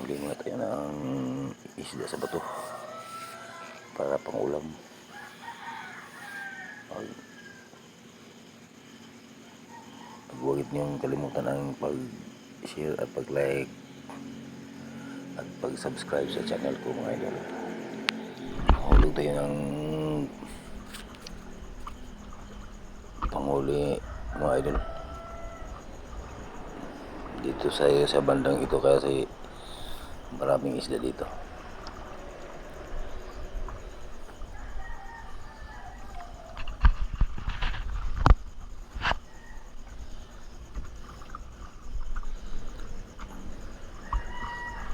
Huli muna tayo ng isda sa bato para pang ulam. Huwag niyong kalimutan ang pag-share at pag-like at pag-subscribe sa channel ko, mga idol. Hulog tayo ng panghuli, mga idol, dito sa bandang ito kasi maraming isda dito.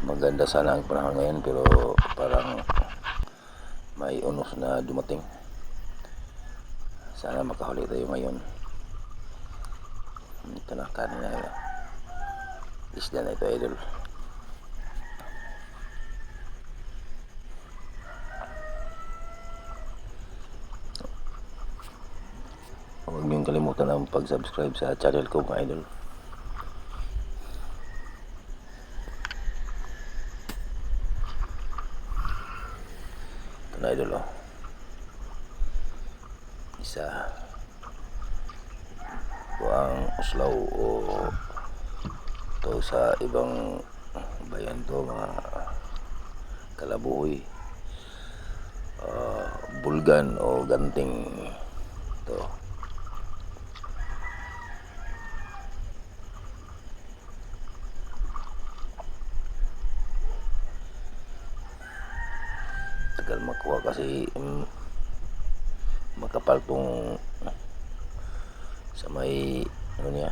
Maganda sana ang panahon ngayon pero parang may unos na dumating. Sana makahuli tayo ngayon. Ito na kanina isda na ito, idol. Huwag niyong kalimutan ang pag-subscribe sa channel ko, mga idol. Ito na, idol, oh. Isa. Ito ang uslaw o ito sa ibang bayan to, mga kalabuoy, bulgan o ganting. Ito. Tagal makuha kasi makapal tong sa may ano niya.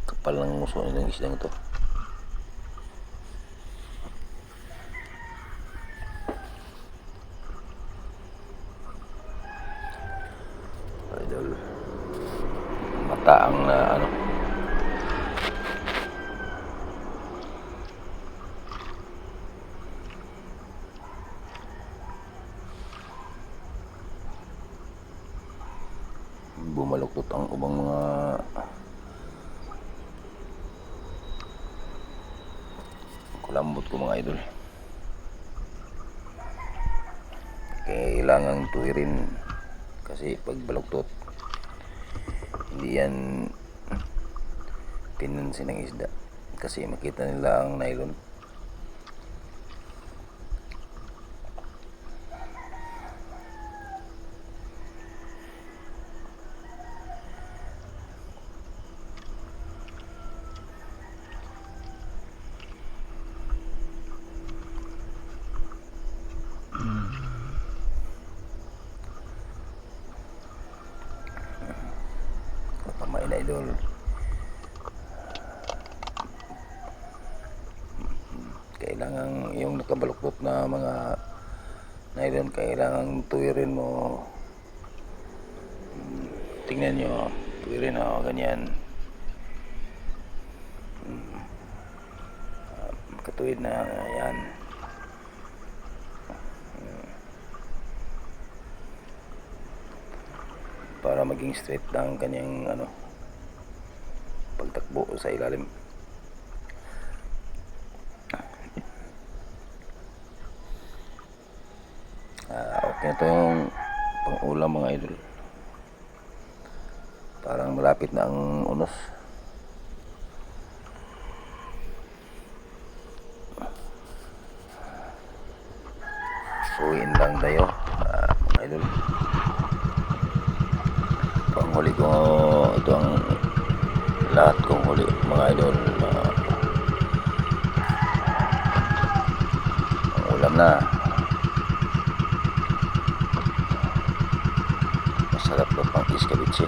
Kapal ng muso ng isdang ito. Idol, mataang na ano, bumaluktot ang ubang mga kulambot ko, mga idol. Kailangang tuwirin kasi pag baluktot hindi yan pinansin ng isda kasi makita nila ang nylon. Kamay na, idol. Kailangan yung nakabaluktot na mga nylon, kailangan tuwirin mo. Tingnan nyo, tuwirin na ganyan. Katuwid na yan. Para maging straight lang kanyang ano, pagtakbo sa ilalim. Okay na ito yung pang-ulam, mga idol. Parang malapit na ang unos. Suhin lang tayo, mga idol. Panghuli ko, ito ang lahat kong huli, mga idol. Ang ulam na. Masarap na pang iskabitsi.